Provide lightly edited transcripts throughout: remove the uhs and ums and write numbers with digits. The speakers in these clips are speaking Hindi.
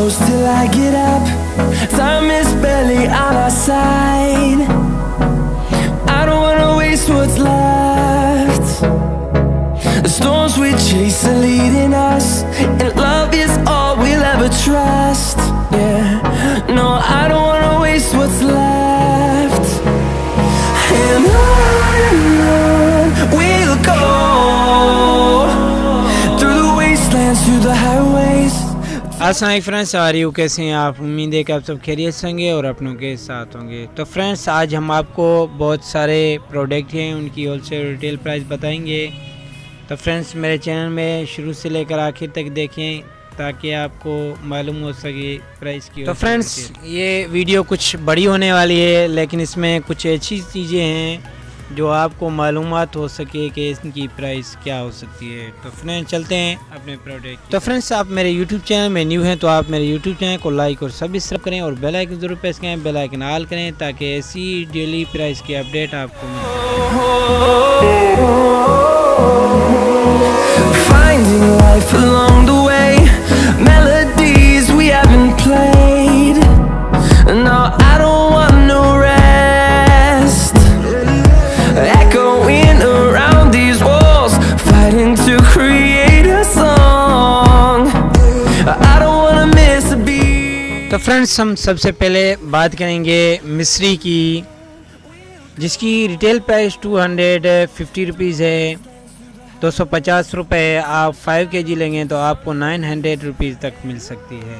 close till I get up. Time is barely on our side. I don't wanna waste what's left. The storms we chase are leading us, and love is all we'll ever trust. Yeah, no, I don't wanna waste what's left. And on we'll go, through the wastelands, through the highways. अस्सलाम फ्रेंड्स, आ रही हूँ, कैसे हैं आप? उम्मीद है कि आप सब खैरियत से होंगे और अपनों के साथ होंगे। तो फ्रेंड्स, आज हम आपको बहुत सारे प्रोडक्ट हैं उनकी होलसेल रिटेल प्राइस बताएंगे। तो फ्रेंड्स, मेरे चैनल में शुरू से लेकर आखिर तक देखें ताकि आपको मालूम हो सके प्राइस की। तो फ्रेंड्स, ये वीडियो कुछ बड़ी होने वाली है, लेकिन इसमें कुछ ऐसी चीज़ें हैं जो आपको मालूमात हो सके कि इनकी प्राइस क्या हो सकती है। तो फ्रेंड्स, चलते हैं अपने प्रोडक्ट। तो फ्रेंड्स, आप मेरे यूट्यूब चैनल में न्यू हैं तो आप मेरे यूट्यूब चैनल को लाइक और सब्सक्राइब करें और बेल आइकन ज़रूर प्रेस करें, बेल आइकन ऑल करें ताकि ऐसी डेली प्राइस की अपडेट आपको तो फ्रेंड्स, हम सबसे पहले बात करेंगे मिस्री की, जिसकी रिटेल प्राइस 250 रुपीज़ है, 250 रुपये। आप 5 kg लेंगे तो आपको 900 रुपीज़ तक मिल सकती है।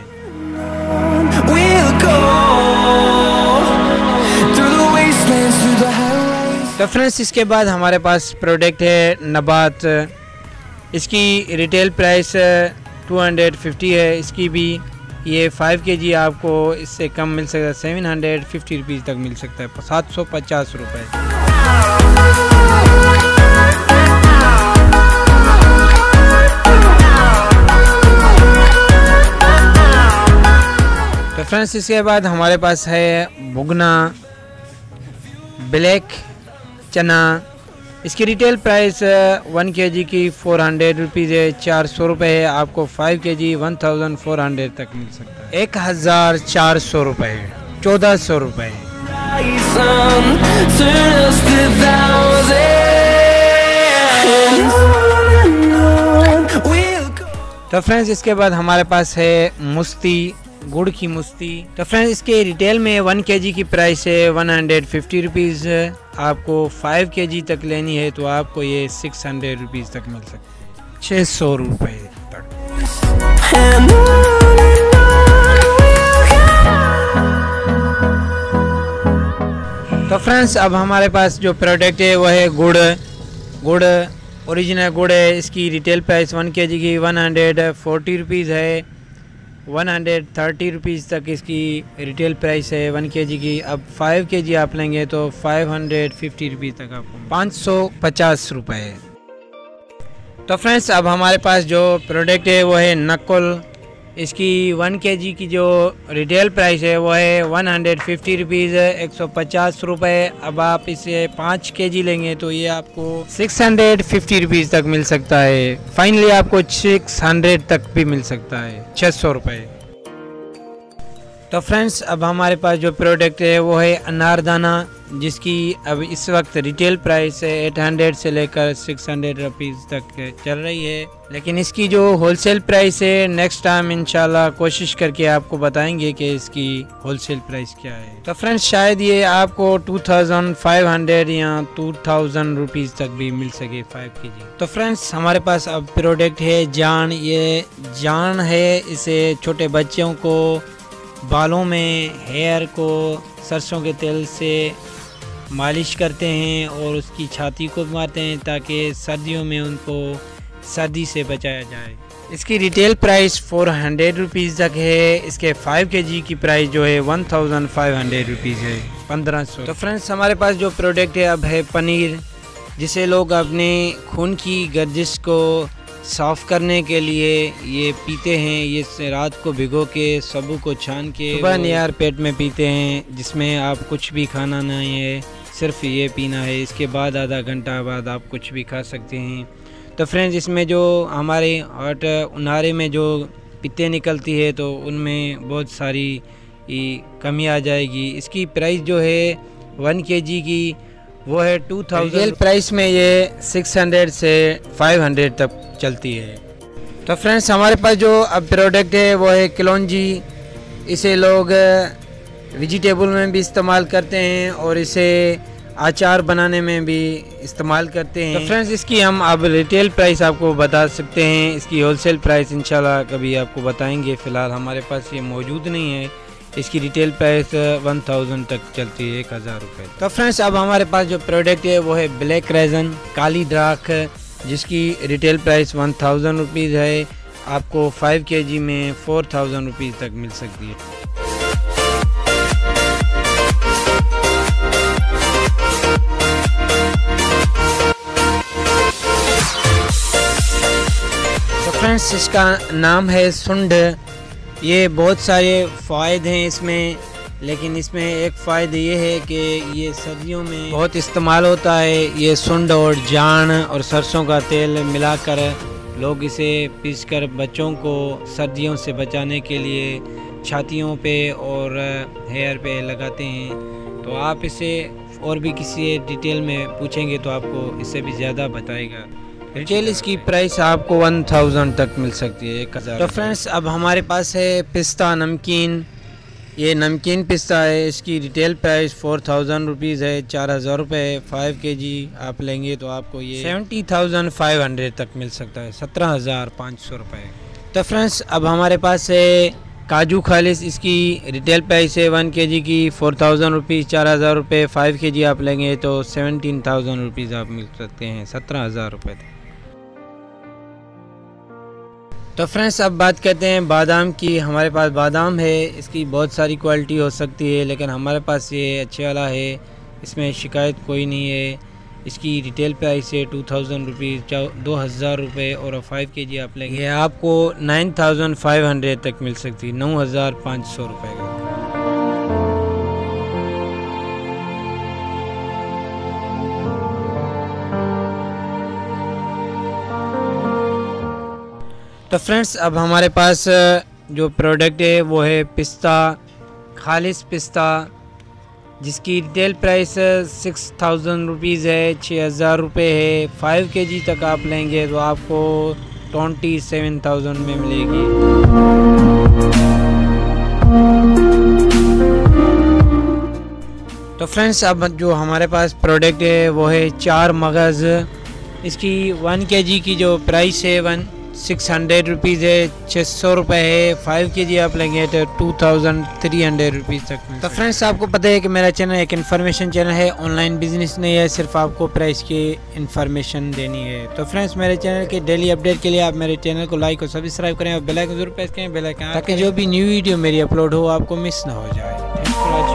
तो फ्रेंड्स, इसके बाद हमारे पास प्रोडक्ट है नबात। इसकी रिटेल प्राइस 250 है। इसकी भी ये 5 kg आपको इससे कम मिल सकता है, 750 रुपीज़ तक मिल सकता है, 750 रुपये। तो फ्रेंड्स, इसके बाद हमारे पास है भुगना ब्लैक चना। इसकी रिटेल प्राइस 1 kg की 400 रुपीज़ है, 400 रुपये है। आपको 5 kg 1400 तक मिल सकता है, 1400 रुपये, 1400 रुपये। तो फ्रेंड्स, इसके बाद हमारे पास है मुस्ती, गुड़ की मुस्ती। तो फ्रेंड्स, इसके रिटेल में 1 kg की प्राइस है 150 रुपीज़। आपको 5 kg तक लेनी है तो आपको ये 600 रुपीज़ तक मिल सकती है, 600 रुपये तक। तो फ्रेंड्स, अब हमारे पास जो प्रोडक्ट है वो है गुड़ ओरिजिनल गुड़ है। इसकी रिटेल प्राइस 1 kg की 140 रुपीज़ है, 130 रुपीज़ तक इसकी रिटेल प्राइस है 1 kg की। अब 5 kg आप लेंगे तो 550 रुपीज़ तक, आपको 550 रुपये। तो फ्रेंड्स, अब हमारे पास जो प्रोडक्ट है वो है नकुल। इसकी 1 kg की जो रिटेल प्राइस है वो है 150 रुपीज़, 150 रुपये। अब आप इसे 5 kg लेंगे तो ये आपको 650 रुपीज़ तक मिल सकता है। फाइनली आपको 600 तक भी मिल सकता है, 600 रुपये। तो फ्रेंड्स, अब हमारे पास जो प्रोडक्ट है वो है अनारदाना, जिसकी अब इस वक्त रिटेल प्राइस है 800 से लेकर 600 रुपीज़ तक चल रही है। लेकिन इसकी जो होलसेल प्राइस है नेक्स्ट टाइम इंशाल्लाह कोशिश करके आपको बताएंगे कि इसकी होलसेल प्राइस क्या है। तो फ्रेंड्स, शायद ये आपको 2500 या 2000 रुपीज़ तक भी मिल सके 5 kg। तो फ्रेंड्स, हमारे पास अब प्रोडक्ट है जान। ये जान है, इसे छोटे बच्चों को बालों में, हेयर को सरसों के तेल से मालिश करते हैं और उसकी छाती को मारते हैं ताकि सर्दियों में उनको सर्दी से बचाया जाए। इसकी रिटेल प्राइस 400 रुपीज़ तक है। इसके 5 kg की प्राइस जो है 1500 रुपीज़ है, 1500। तो फ्रेंड्स, हमारे पास जो प्रोडक्ट है अब है पनीर, जिसे लोग अपने खून की गर्दिश को साफ़ करने के लिए ये पीते हैं। ये रात को भिगो के सबू को छान के सुबह नियार पेट में पीते हैं, जिसमें आप कुछ भी खाना नहीं है, सिर्फ ये पीना है। इसके बाद आधा घंटा बाद आप कुछ भी खा सकते हैं। तो फ्रेंड्स, इसमें जो हमारे हॉट उन्हारे में जो पित्ते निकलती है तो उनमें बहुत सारी कमी आ जाएगी। इसकी प्राइस जो है 1 kg की वो है 2000। रिटेल प्राइस में ये 600 से 500 तक चलती है। तो फ्रेंड्स हमारे पास जो अब प्रोडक्ट है वो है कलौंजी। इसे लोग वेजिटेबल में भी इस्तेमाल करते हैं और इसे अचार बनाने में भी इस्तेमाल करते हैं। तो फ्रेंड्स इसकी हम अब रिटेल प्राइस आपको बता सकते हैं, इसकी होलसेल प्राइस इंशाल्लाह कभी आपको बताएंगे। फ़िलहाल हमारे पास ये मौजूद नहीं है। इसकी रिटेल प्राइस 1000 तक चलती है, 1000 रुपये। तो फ्रेंड्स अब हमारे पास जो प्रोडक्ट है वो है ब्लैक रेजन, काली द्राख, जिसकी रिटेल प्राइस 1000 रुपीज़ है। आपको 5 kg में 4000 रुपीज़ तक मिल सकती है। तो फ्रेंड्स इसका नाम है सुंड। ये बहुत सारे फ़ायदे हैं इसमें, लेकिन इसमें एक फ़ायदा ये है कि ये सर्दियों में बहुत इस्तेमाल होता है। ये सुंड और जान और सरसों का तेल मिलाकर लोग इसे पीसकर बच्चों को सर्दियों से बचाने के लिए छातियों पे और हेयर पे लगाते हैं। तो आप इसे और भी किसी डिटेल में पूछेंगे तो आपको इससे भी ज़्यादा बताएगा। रिटेल इसकी प्राइस आपको 1000 तक मिल सकती है, 1000। तो फ्रेंड्स अब हमारे पास है पिस्ता नमकीन। ये नमकीन पिस्ता है। इसकी रिटेल प्राइस 4000 रुपीज़ है, 4000 रुपये। 5 kg आप लेंगे तो आपको ये 70,500 तक मिल सकता है, 17,500 रुपये। तो फ्रेंड्स अब हमारे पास है काजू खालिस। इसकी रिटेल प्राइस है 1 kg की 4000 रुपीज़, 4000 रुपये। 5 kg आप लेंगे तो 17,000 रुपीज़ आप मिल सकते हैं, 17,000 रुपये तक। तो फ्रेंड्स अब बात करते हैं बादाम की। हमारे पास बादाम है। इसकी बहुत सारी क्वालिटी हो सकती है, लेकिन हमारे पास ये अच्छे वाला है, इसमें शिकायत कोई नहीं है। इसकी रिटेल प्राइस है 2000 रुपीज़, 2000 रुपये। और 5 kg आप लेंगे ये आपको 9500 तक मिल सकती है, 9500 रुपये का। तो फ्रेंड्स अब हमारे पास जो प्रोडक्ट है वो है पिस्ता, खालिस पिस्ता, जिसकी रिटेल प्राइस 6000 रुपीज़ है, 6000 रुपये है। 5 kg तक आप लेंगे तो आपको 27,000 में मिलेगी। तो फ्रेंड्स अब जो हमारे पास प्रोडक्ट है वो है 4 मगज़। इसकी 1 kg की जो प्राइस है 600 रुपीज़ है, 600 रुपये है। 5 kg आप लेंगे तो 2300 रुपीज़ तक में। तो फ्रेंड्स आपको पता है कि मेरा चैनल एक इन्फॉर्मेशन चैनल है, ऑनलाइन बिजनेस नहीं है, सिर्फ आपको प्राइस की इन्फॉर्मेशन देनी है। तो फ्रेंड्स मेरे चैनल के डेली अपडेट के लिए आप मेरे चैनल को लाइक और सब्सक्राइब करें और बेल आइकन जरूर प्रेस करें, बेल आइकन, ताकि जो भी न्यू वीडियो मेरी अपलोड हो आपको मिस ना हो जाए। Thanks for watching.